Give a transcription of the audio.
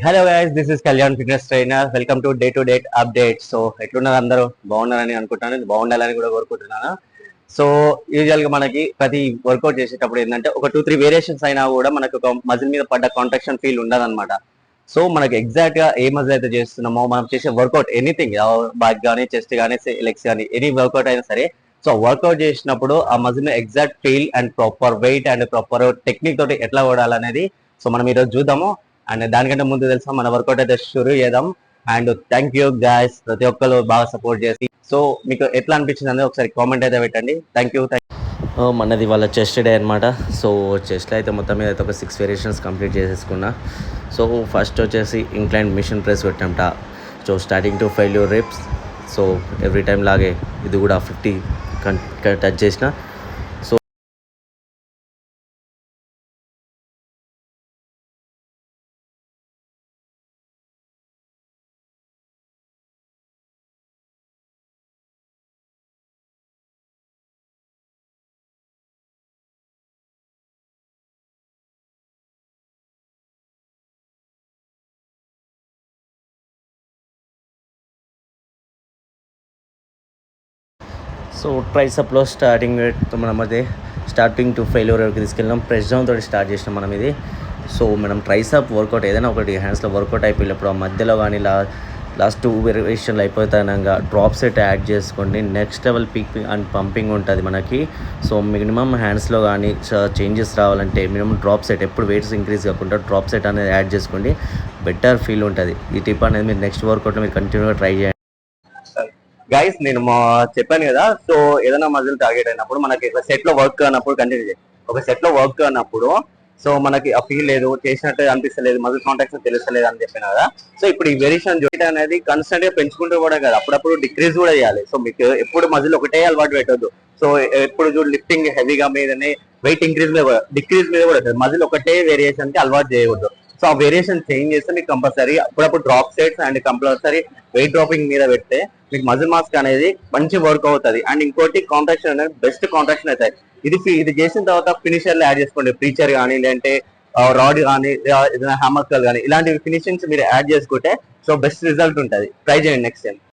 Hello guys, this is Kalyan fitness trainer. Welcome to day update. So ఎట్లున్నారు అందరూ? బాగున్నారని అనుకుంటున్నాను, బాగుండాలని కూడా కోరుకుంటున్నాను. సో యూజువల్ గా మనకి ప్రతి వర్కౌట్ చేసేటప్పుడు ఏంటంటే ఒక 2-3 వేరియేషన్స్ అయినా కూడా మనకు ఒక మజిల్ మీద పడ్డ కాంట్రాక్షన్ ఫీల్ ఉండదు అనమాట. సో మనకి ఎగ్జాక్ట్ గా ఏ మజిల్ అయితే చేస్తున్నామో మనం చేసే వర్కౌట్ ఎనీథింగ్, బ్యాక్ కానీ చెస్ట్ కానీ లెగ్స్ కానీ ఎనీ వర్కౌట్ అయినా సరే, సో వర్కౌట్ చేసినప్పుడు ఆ muscle exact feel and proper weight and proper technique తోటి ఎట్లా ఓడాలనేది సో మనం ఈరోజు చూద్దాము. అండ్ దానికంటే ముందు తెలుసా మన వర్కౌట్ అయితే షురూ చేద్దాం. అండ్ థ్యాంక్ యూ గాయస్, ప్రతి ఒక్కరు బాగా సపోర్ట్ చేసి. సో మీకు ఎట్లా అనిపించింది అనేది ఒకసారి కామెంట్ అయితే పెట్టండి. Thank you. మనది వాళ్ళ చెస్ట్ డే అనమాట. సో చెస్ట్లో అయితే మొత్తం మీద అయితే ఒక 6 వేరియేషన్స్ కంప్లీట్ చేసేసుకున్నా. సో ఫస్ట్ వచ్చేసి ఇంక్లైన్ మిషన్ ప్రెస్ పెట్టామట. So starting to failure reps. So every time లాగే ఇది కూడా 50 టచ్ చేసిన. సో సో ట్రైసప్లో స్టార్టింగ్ టు ఫెయిల్యూర్ వరకు తీసుకెళ్ళాం. ప్రెస్ డౌన్ తోటి స్టార్ట్ చేసినాం మనం ఇది. సో మనం ట్రైసప్ వర్కౌట్ ఏదైనా ఒకటి హ్యాండ్స్లో వర్కౌట్ అయిపోయినప్పుడు ఆ మధ్యలో కానీ లాస్ట్ 2 వేరియేషన్లు అయిపోతానంగా డ్రాప్ సెట్ యాడ్ చేసుకోండి. Next level peak and pumping ఉంటుంది మనకి. సో మినిమం హ్యాండ్స్లో కానీ చేంజెస్ రావాలంటే మినిమం డ్రాప్ సెట్, ఎప్పుడు వెయిట్స్ ఇంక్రీజ్ కాకుండా డ్రాప్ సెట్ అనేది యాడ్ చేసుకోండి. బెటర్ ఫీల్ ఉంటుంది. ఈ టిప్ అనేది మీరు నెక్స్ట్ వర్కౌట్లో మీరు కంటిన్యూగా ట్రై చేయండి. గైస్ నేను చెప్పాను కదా, సో ఏదైనా మజిల్ టార్గెట్ అయినప్పుడు మనకి సెట్ లో వర్క్ అన్నప్పుడు కంటిన్యూ చేయాలి. ఒక సెట్ లో వర్క్ అన్నప్పుడు సో మనకి ఆ ఫీల్ లేదు, చేసినట్టు అనిపిస్తలేదు, మజిల్ కాంటాక్ట్స్ తెలుస్తలేదు అని చెప్పిన కదా. సో ఇప్పుడు ఈ వేరియేషన్ జోయిట్ అనేది కన్స్టెంట్ గా పెంచుకుంటూ కూడా కదా, అప్పుడప్పుడు డిక్రీజ్ కూడా చేయాలి. సో మీకు ఎప్పుడు మజిల్ ఒకటే అలవాటు పెట్టద్దు. సో ఎప్పుడు చూడు లిఫ్టింగ్ హెవీగా మీదనే వెయిట్ ఇంక్రీజ్ మీద డిక్రీజ్ మీద కూడా మజిల్ ఒకటే వేరియేషన్ కి అలవాటు చేయకూడదు. సో ఆ వేరియేషన్ చేంజ్ చేస్తే మీకు కంపల్సరీ అప్పుడప్పుడు drop sets and compulsory weight dropping మీద పెడితే మీకు మజిల్ మాస్క్ అనేది మంచి వర్క్ అవుతుంది. అండ్ ఇంకోటి కాంట్రాక్షన్ అనేది బెస్ట్ కాంట్రాక్షన్ అవుతాయి. ఇది చేసిన తర్వాత ఫినిషర్లు యాడ్ చేసుకోండి. ప్రీచర్ కానీ లేదంటే రాడ్ కానీ ఏదైనా హ్యామర్కల్ కానీ ఇలాంటి ఫినిషింగ్స్ మీరు యాడ్ చేసుకుంటే సో బెస్ట్ రిజల్ట్ ఉంటుంది. ట్రై చేయండి నెక్స్ట్ టైం.